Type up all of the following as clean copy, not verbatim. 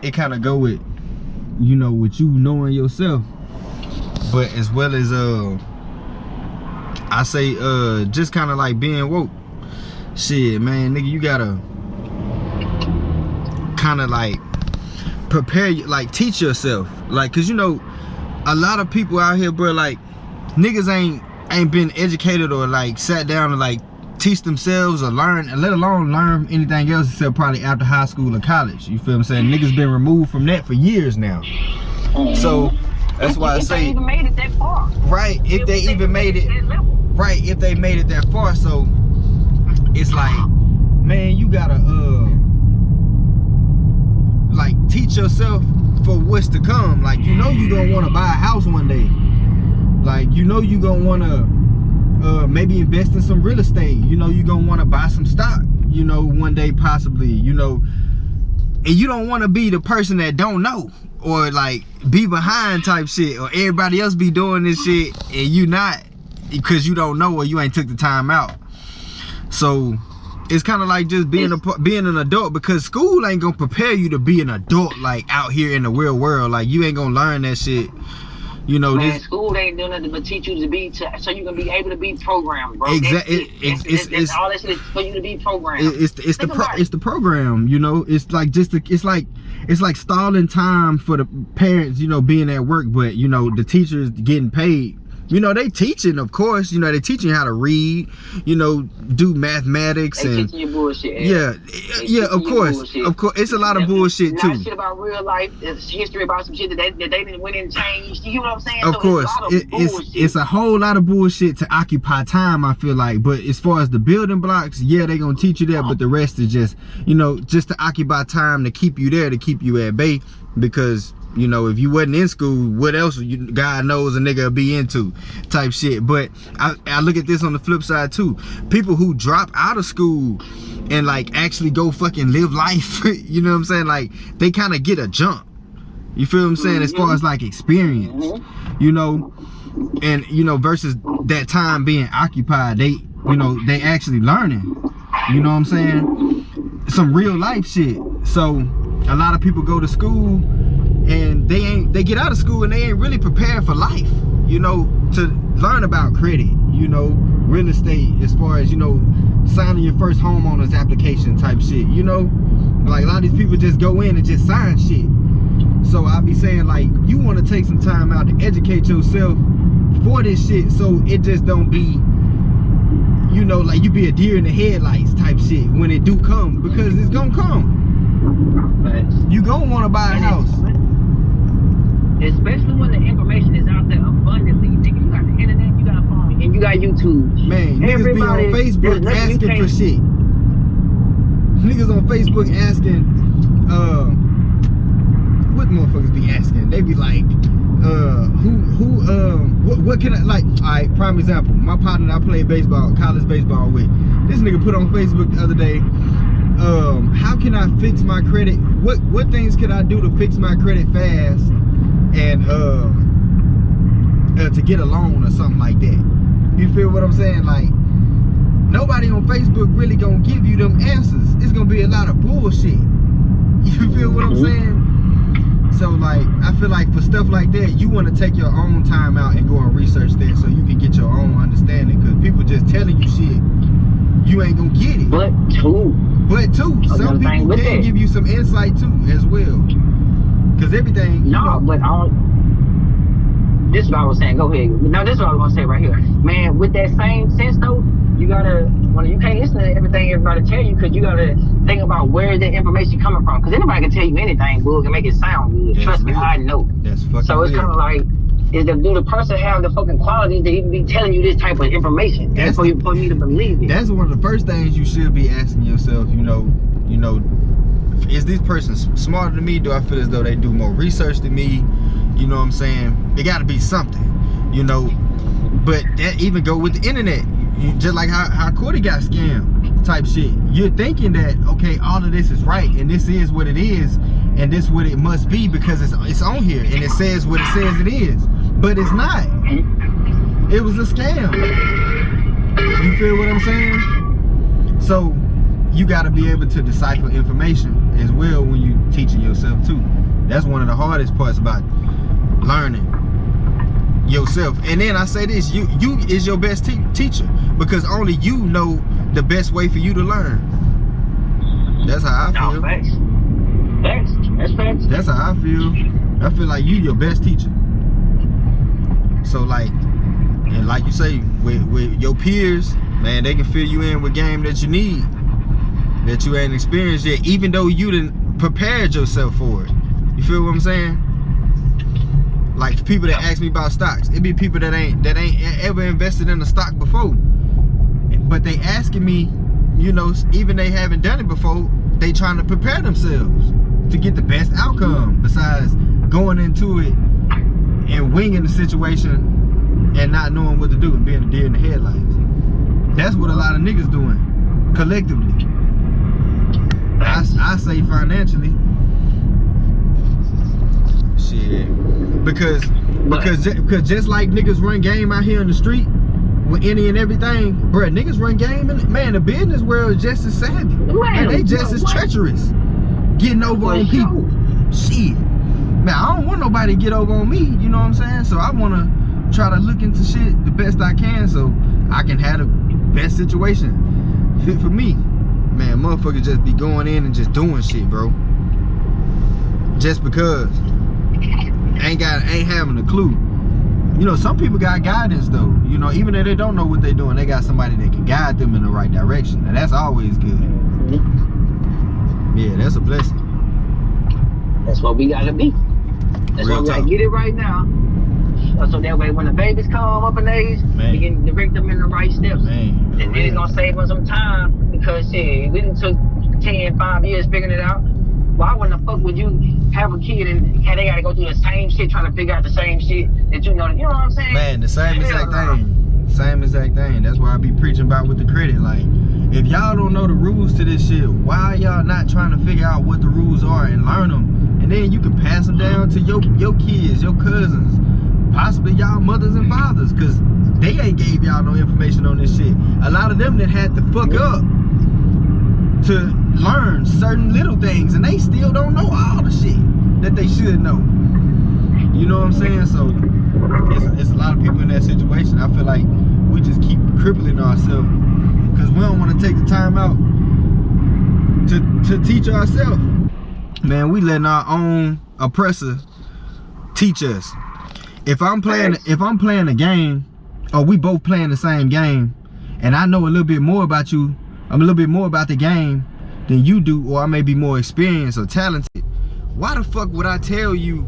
it kind of go with, you know, with you knowing yourself, but as well as I say just kind of like being woke. Shit, man, nigga, you gotta kind of like prepare, like teach yourself, like, cause you know a lot of people out here, bro, like niggas ain't been educated or like sat down and like teach themselves or learn, and let alone learn anything else except probably after high school or college. You feel what I'm saying? Niggas been removed from that for years now. So that's why I say, if they even made it that far, right? If they even made it, right? If they made it that far, so it's like, man, you gotta like teach yourself for what's to come. Like, you know, you gonna want to buy a house one day. Like, you know, you gonna want to maybe invest in some real estate. You know, you gonna want to buy some stock, you know, one day possibly, you know. And you don't want to be the person that don't know, or like be behind type shit, or everybody else be doing this shit and you not, because you don't know or you ain't took the time out. So it's kind of like just being an adult, because school ain't gonna prepare you to be an adult like out here in the real world. Like, you ain't gonna learn that shit. You know, man, school ain't doing nothing but teach you to be, so you can be able to be programmed, bro. Exactly. It's all that shit is for you to be programmed. It's the program. You know, it's like it's like stalling time for the parents. You know, being at work, but you know the teachers getting paid. You know, they teaching, of course. You know, they teaching how to read. You know, do mathematics they and teaching you bullshit. Yeah, of course. It's a lot of bullshit too. Shit about real life. It's history about some shit that they didn't went and changed. You know what I'm saying? Of course, it's a whole lot of bullshit to occupy time, I feel like. But as far as the building blocks, yeah, they gonna teach you that. But the rest is just, you know, just to occupy time, to keep you there, to keep you at bay. Because, you know, if you wasn't in school, what else God knows a nigga be into type shit. But I look at this on the flip side too. People who drop out of school and like actually go fucking live life, you know what I'm saying? Like, they kind of get a jump. You feel what I'm saying? As far as like experience, you know, and you know, versus that time being occupied, they, you know, they actually learning, you know what I'm saying? Some real life shit. So a lot of people go to school and they get out of school and they ain't really prepared for life, you know, to learn about credit, you know, real estate, as far as, you know, signing your first homeowner's application type shit, you know. Like, a lot of these people just go in and just sign shit. So I be saying, like, you want to take some time out to educate yourself for this shit, so it just don't be, you know, like you be a deer in the headlights type shit when it do come, because it's gonna come. You gonna want to buy a house. Especially when the information is out there abundantly. Nigga, you got the internet, you got a phone, and you got YouTube. Man, niggas be on Facebook asking for shit. Niggas on Facebook asking, what motherfuckers be asking? They be like, what can I, like, alright, prime example, my partner that I played baseball, college baseball with, this nigga put on Facebook the other day, how can I fix my credit? What things could I do to fix my credit fast and to get a loan or something like that? You feel what I'm saying? Like, nobody on Facebook really gonna give you them answers. It's gonna be a lot of bullshit. You feel what I'm saying? So like, I feel like for stuff like that, you want to take your own time out and go and research that, so you can get your own understanding. Because people just telling you shit, you ain't gonna get it. But two, some people can give you some insight too as well. Because everything, you know, but this is what I was saying. Go ahead. No, this is what I was gonna say right here, man. With that same sense though, you gotta, well, you can't listen to everything everybody tell you, because you gotta think about where the information coming from. Because anybody can tell you anything, boo, can make it sound good. That's Trust me, I know. That's fucking so it's kind of like, do the person have the fucking quality to even be telling you this type of information? That's for me to believe it. That's one of the first things you should be asking yourself. You know, is this person smarter than me? Do I feel as though they do more research than me? You know what I'm saying? It got to be something, you know. But that even go with the internet. Just like how Cordy got scammed type shit. You're thinking that, okay, all of this is right and this is what it is and this what it must be because it's on here and it says what it says it is. But it's not. It was a scam. You feel what I'm saying? So you got to be able to decipher information as well when you teaching yourself too. That's one of the hardest parts about learning yourself. And then I say this, you is your best teacher, because only you know the best way for you to learn. That's how I feel. No, facts. That's facts. That's how I feel. I feel like you your best teacher. So like, and like you say, with your peers, man, they can fill you in with game that you need, that you ain't experienced yet, even though you done prepared yourself for it. You feel what I'm saying? Like people that ask me about stocks, it be people that ain't ever invested in a stock before, but they asking me, you know, even they haven't done it before, they trying to prepare themselves to get the best outcome besides going into it and winging the situation and not knowing what to do and being a deer in the headlights. That's what a lot of niggas doing collectively. I say financially. Shit. Because just like niggas run game out here in the street with any and everything, bruh, niggas run game, and man, the business world is just as savvy. Man, they just as treacherous. Getting over on people. Shit. Man, I don't want nobody to get over on me, you know what I'm saying? So I want to try to look into shit the best I can so I can have the best situation fit for me. Man, motherfuckers just be going in and just doing shit, bro. Just because. Ain't having a clue. You know, some people got guidance though. You know, even if they don't know what they're doing, they got somebody that can guide them in the right direction. And that's always good. Yeah, that's a blessing. That's what we gotta be. That's why we gotta get it right now. So that way when the babies come up in age, we can direct them in the right steps. And then it's gonna save us some time, because shit, we done took 5 years figuring it out. Why wouldn't the fuck would you have a kid and they gotta go through the same shit trying to figure out the same shit that you know what I'm saying? Man, the same exact thing. Same exact thing. That's why I be preaching about with the credit. Like, if y'all don't know the rules to this shit, why y'all not trying to figure out what the rules are and learn them? And then you can pass them down to your kids, your cousins, possibly y'all mothers and fathers, because they ain't gave y'all no information on this shit. A lot of them that had to fuck up to learn certain little things, and they still don't know all the shit that they should know. You know what I'm saying? So it's a lot of people in that situation. I feel like we just keep crippling ourselves because we don't want to take the time out to teach ourselves. Man, we letting our own oppressor teach us. If I'm playing a game, or we both playing the same game, and I know a little bit more about you, I'm a little bit more about the game than you do, or I may be more experienced or talented, why the fuck would I tell you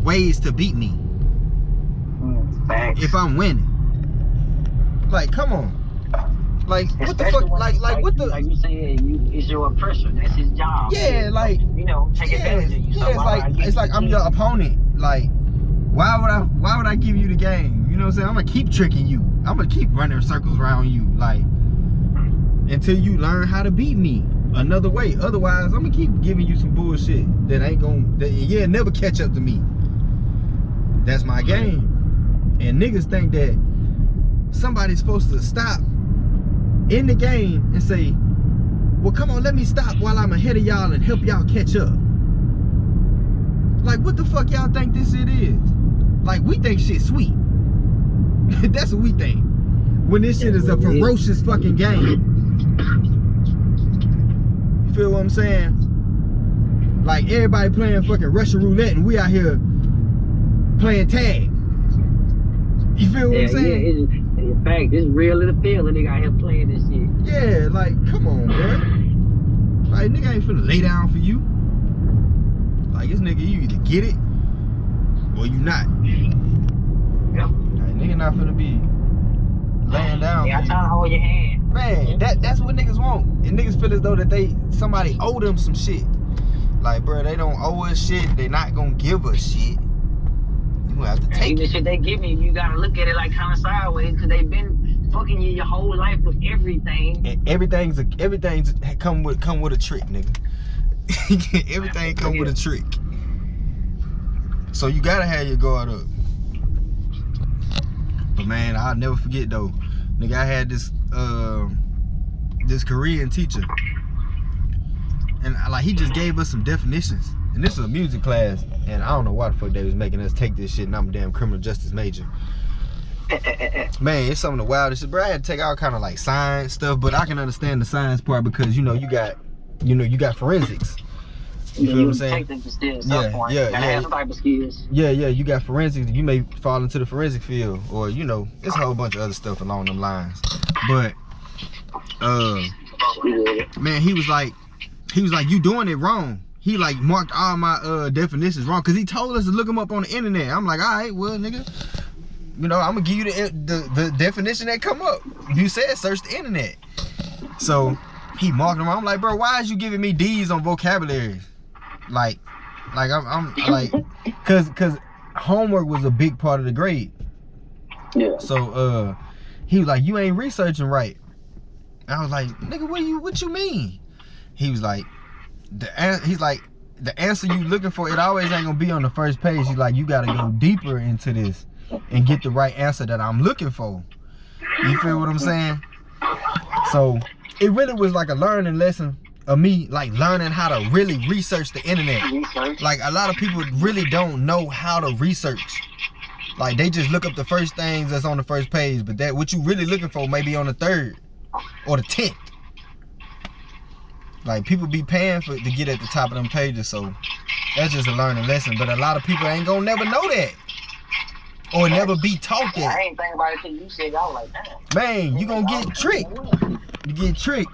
ways to beat me if I'm winning? Like, come on. Like, what the fuck? Like what the? Like you said, it's your oppressor. That's his job. Yeah, like, you know, take advantage of you. So it's like I'm your opponent. Like, why would I give you the game? You know what I'm saying? I'm gonna keep tricking you. I'm gonna keep running circles around you, like, until you learn how to beat me another way. Otherwise, I'm gonna keep giving you some bullshit that ain't gonna, never catch up to me. That's my game. And niggas think that somebody's supposed to stop in the game and say, well, come on, let me stop while I'm ahead of y'all and help y'all catch up. Like, what the fuck y'all think this shit is? Like, we think shit sweet. That's what we think. When this shit is a ferocious fucking game. You feel what I'm saying? Like, everybody playing fucking Russian roulette and we out here playing tag. You feel what I'm saying? Yeah, in fact, it's real in the field and they got here playing this shit. Yeah, like, come on, bro. Like, nigga ain't finna lay down for you. Like, this nigga, you either get it or you not. Yep. Like, nigga not finna be laying down. Yeah, I'm trying to hold your hand. Man, that's what niggas want. And niggas feel as though that somebody owe them some shit. Like, bro, they don't owe us shit. They not gonna give us shit. You gonna have to take the shit they give you, you gotta look at it like kind of sideways, because they've been fucking you your whole life with everything. And everything's come with a trick, nigga. Everything come with a trick. So you gotta have your guard up. But man, I'll never forget though. Nigga, I had this Korean teacher. and like he just gave us some definitions. And this was a music class, and I don't know why the fuck they was making us take this shit, and I'm a damn criminal justice major. Man, it's some of the wildest shit, bro. I had to take all kind of like science stuff, but I can understand the science part because you got forensics. You feel what I'm saying? Have some type of skills. Yeah, you got forensics. You may fall into the forensic field, or it's a whole bunch of other stuff along them lines. But man, he was like, you doing it wrong. He like marked all my definitions wrong because he told us to look them up on the internet. I'm like, all right, well, nigga, I'm gonna give you the definition that come up. You said search the internet. So he marked them. I'm like, bro, why is you giving me D's on vocabulary? Like I'm like, cause homework was a big part of the grade. Yeah. So he was like, you ain't researching right. I was like, nigga, what you mean? He was like, the answer you looking for, it always ain't gonna be on the first page. He's like, you gotta go deeper into this and get the right answer that I'm looking for. You feel what I'm saying? So it really was like a learning lesson of me, like learning how to really research the internet. Like a lot of people really don't know how to research. Like they just look up the first things that's on the first page, but that what you really looking for may be on the 3rd or the 10th. Like people be paying to get at the top of them pages, so that's just a learning lesson. But a lot of people ain't gonna never know that, or never be taught that. I ain't thinking about it till you said, I was like, damn. Man, you gonna get tricked. You get tricked.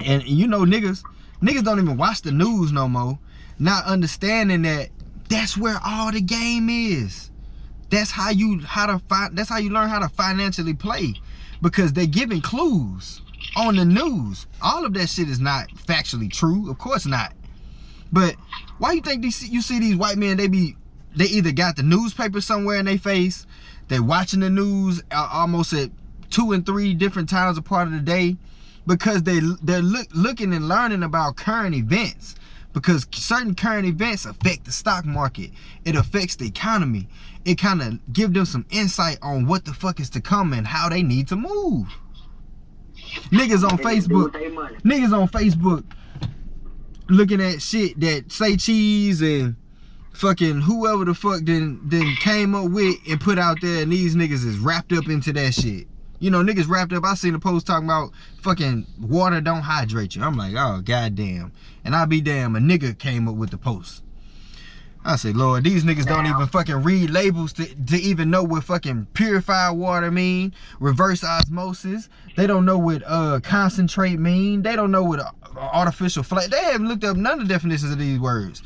And niggas don't even watch the news no more, not understanding that that's where all the game is. That's how you learn how to financially play, because they're giving clues on the news. All of that shit is not factually true, of course not. But why you think you see these white men? They either got the newspaper somewhere in their face, they're watching the news almost at 2 and 3 different times a part of the day, because they're looking and learning about current events, because certain current events affect the stock market. It affects the economy. It kind of give them some insight on what the fuck is to come and how they need to move. Niggas on Facebook looking at shit that Say Cheese and fucking whoever the fuck then came up with and put out there, and these niggas is wrapped up into that shit. Niggas wrapped up. I seen a post talking about fucking water don't hydrate you. I'm like, oh goddamn. And I be damn, a nigga came up with the post. I say, Lord, these niggas don't even fucking read labels to even know what fucking purified water mean, reverse osmosis. They don't know what concentrate mean. They don't know what artificial flavor. They haven't looked up none of the definitions of these words.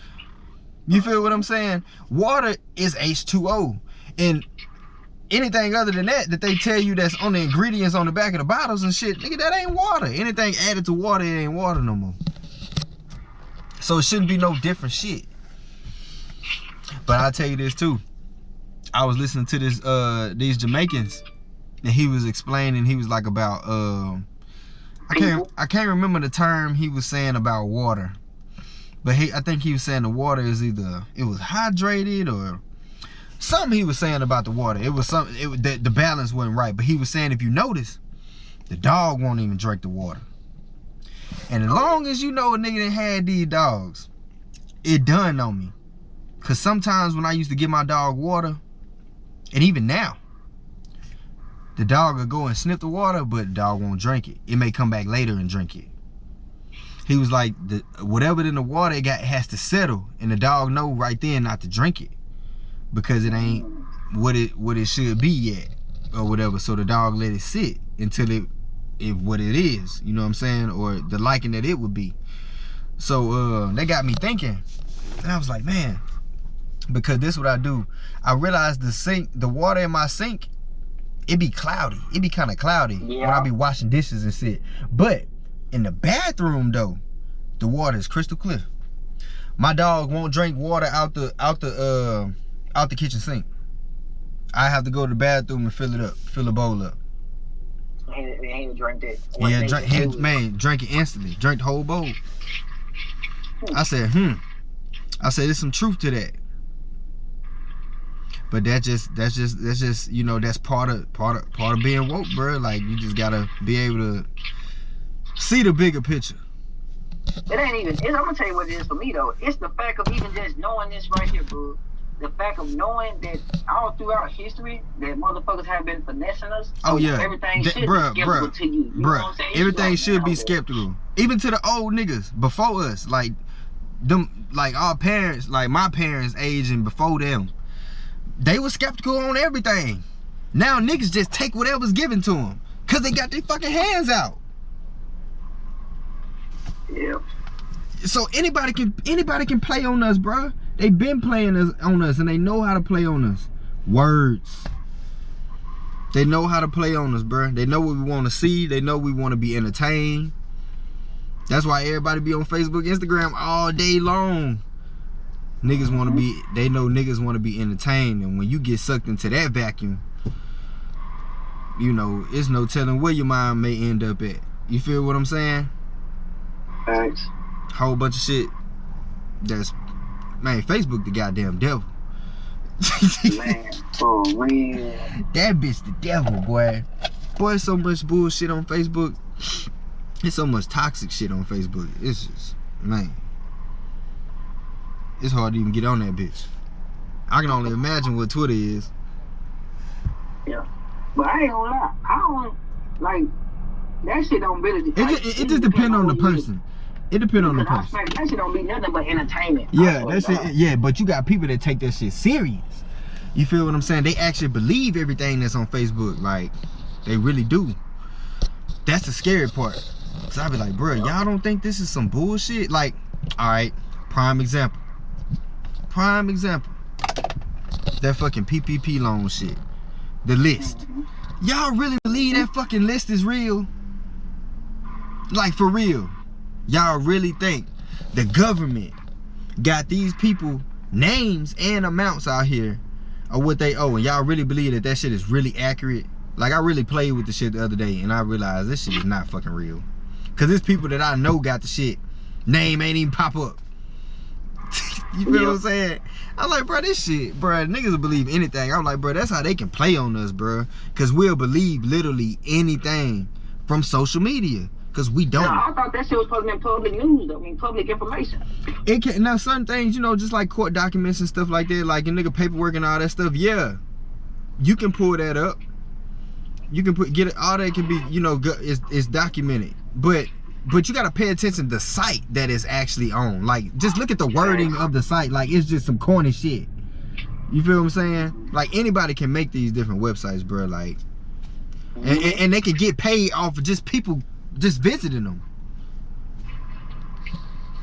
You feel what I'm saying? Water is H2O. And anything other than that they tell you that's on the ingredients on the back of the bottles and shit, nigga, that ain't water. Anything added to water, it ain't water no more. So it shouldn't be no different shit. But I'll tell you this too. I was listening to this these Jamaicans, and he was explaining, he was like about I can't remember the term he was saying about water. But I think he was saying the water is either it was hydrated or something. He was saying about the water. It was something, the balance wasn't right. But he was saying, if you notice, the dog won't even drink the water. And as long as you know a nigga that had these dogs, it done on me. Cause sometimes when I used to give my dog water, and even now, the dog will go and sniff the water, but the dog won't drink it. It may come back later and drink it. He was like, whatever in the water it has to settle, and the dog know right then not to drink it, because it ain't what it should be yet, or whatever. So the dog let it sit until it what it is, you know what I'm saying, or the liking that it would be. So that got me thinking, and I was like, man, because this is what I do. I realized the water in my sink, it be cloudy. It be kind of cloudy when I be washing dishes and shit. But in the bathroom though, the water is crystal clear. My dog won't drink water out the kitchen sink. I have to go to the bathroom and fill the bowl up. He drink that. Yeah, drink it instantly. Drink the whole bowl. I said, I said, there's some truth to that. But that's just that's part of being woke, bro. Like, you just gotta be able to see the bigger picture. It ain't even. I'm gonna tell you what it is for me though. It's the fact of even just knowing this right here, bro. The fact of knowing that all throughout history that motherfuckers have been finessing us. Oh yeah, everything should be skeptical to you. You know what I'm saying? Everything like, should be skeptical. Even to the old niggas before us, like them, like our parents, like my parents' age and before them, they were skeptical on everything. Now niggas just take whatever's given to them, cause they got their fucking hands out. Yeah. So anybody can play on us, bro. They been playing on us, and they know how to play on us. Words. They know how to play on us, bro. They know what we want to see. They know we want to be entertained. That's why everybody be on Facebook, Instagram all day long. Niggas want to be. They know niggas want to be entertained, and when you get sucked into that vacuum, you know it's no telling where your mind may end up at. You feel what I'm saying? Thanks. Whole bunch of shit. That's. Man, Facebook the goddamn devil. Man, for real. That bitch the devil, boy. Boy, so much bullshit on Facebook. There's so much toxic shit on Facebook. It's just, man. It's hard to even get on that bitch. I can only imagine what Twitter is. Yeah. But I ain't gonna lie. I don't, like, that shit don't really... It just depends on the person. It depends on the person. That shit don't be nothing but entertainment. Yeah, that shit. Yeah, but you got people that take that shit serious. You feel what I'm saying? They actually believe everything that's on Facebook. Like, they really do. That's the scary part. So I be like, bro, y'all don't think this is some bullshit? Like, all right, prime example. Prime example. That fucking PPP loan shit. The list. Y'all really believe that fucking list is real? Like, for real. Y'all really think the government got these people names and amounts out here of what they owe, and y'all really believe that that shit is really accurate? Like, I really played with the shit the other day, and I realized this shit is not fucking real. Cause there's people that I know got the shit, name ain't even pop up. You feel what I'm saying? I'm like, bro, this shit, bro, niggas will believe anything. I'm like, bro, that's how they can play on us, bro. Cause we'll believe literally anything from social media. Cause we don't. No, I thought that shit was supposed to be public news. I mean, public information. It can, now certain things, you know, just like court documents and stuff like that, like your nigga paperwork and all that stuff. Yeah, you can pull that up. You can get it. All that can be, you know, is documented. But you gotta pay attention to the site that is actually on. Like, just look at the wording of the site. Like, it's just some corny shit. You feel what I'm saying? Like, anybody can make these different websites, bro. Like, and they can get paid off of just people just visiting them.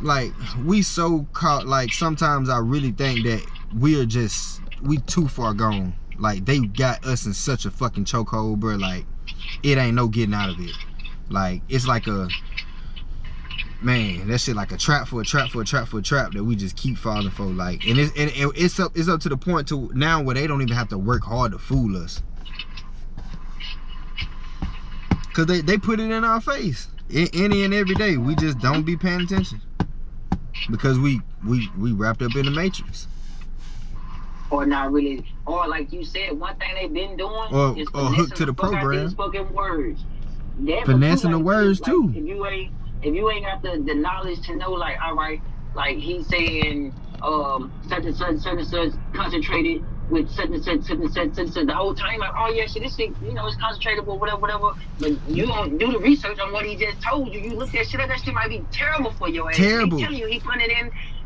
Like, we so caught, like, sometimes I really think that we too far gone. Like, they got us in such a fucking chokehold, bro. Like, it ain't no getting out of it. Like, it's like a, man, that shit like a trap for a trap for a trap for a trap that we just keep falling for. Like, and it's up to the point to now where they don't even have to work hard to fool us. Cause they put it in our face any and every day. We just don't be paying attention because we wrapped up in the matrix. Or not really, or like you said, one thing they've been doing is or hooked to the program. Fucking words. Finessing the words like, too. If you ain't got the knowledge to know, like, all right, like he's saying such and such concentrated with such and such the whole time, like, oh yeah, shit, this shit, you know, it's concentrated or whatever. But you don't do the research on what he just told you. You look that shit up, that shit might be terrible for your ass. Terrible. He telling you he put it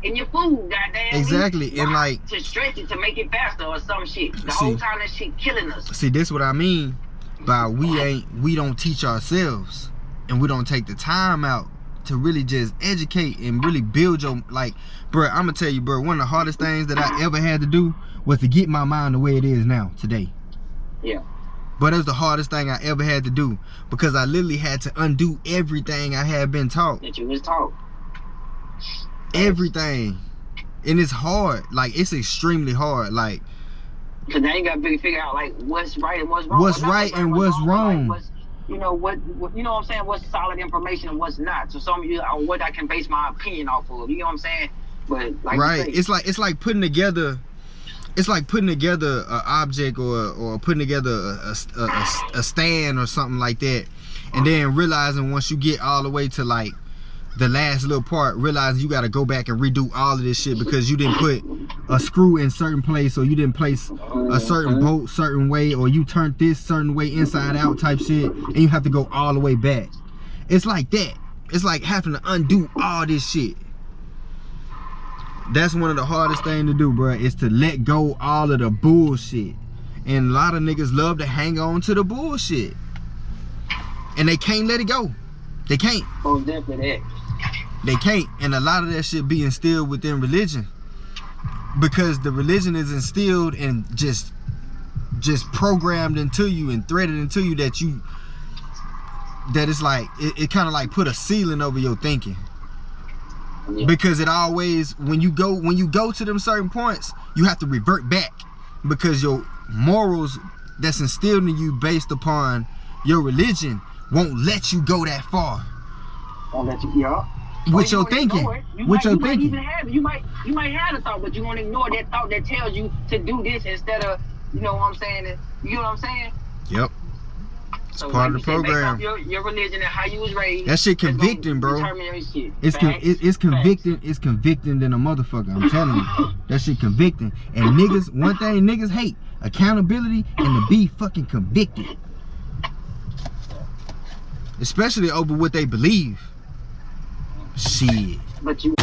in your food, goddamn. Exactly, and like to stretch it to make it faster or some shit. The whole time that shit killing us. See, this what I mean by we don't teach ourselves, and we don't take the time out to really just educate and really build your, like, bro, I'm gonna tell you, bro, one of the hardest things that I ever had to do was to get my mind the way it is now today. Yeah. But it was the hardest thing I ever had to do, because I literally had to undo everything I had been taught. That you was taught. Everything. And it's hard. Like, it's extremely hard. Like, because now you gotta figure out, like, what's right and what's wrong. What's right and what's wrong. Like, you know what you know what I'm saying, what's solid information and what's not. So some of you, what I can base my opinion off of, you know what I'm saying? But like, right, it's like putting together, it's like putting together an object or putting together a stand or something like that, and then realizing once you get all the way to like the last little part, realizing you got to go back and redo all of this shit because you didn't put a screw in certain place, or you didn't place a certain bolt certain way, or you turned this certain way inside out type shit, and you have to go all the way back. It's like that. It's like having to undo all this shit. That's one of the hardest things to do, bro, is to let go all of the bullshit. And a lot of niggas love to hang on to the bullshit, and they can't let it go. They can't. Oh, definitely. They can't. And a lot of that shit be instilled within religion, because the religion is instilled and just programmed into you and threaded into you that it's like it kind of like put a ceiling over your thinking. Yeah. Because it always, when you go to them certain points, you have to revert back, because your morals that's instilled in you based upon your religion won't let you go that far. Won't let you, yeah. With your thinking. With your thinking. You might have a thought, but you want to ignore that thought that tells you to do this instead of, you know what I'm saying? You know what I'm saying? Yep. It's part of the program. Your religion and how you was raised. That shit convicting, bro. It's convicting. It's convicting than a motherfucker. I'm telling you, that shit convicting. And niggas, one thing niggas hate: accountability and to be fucking convicted, especially over what they believe. Shit. But you.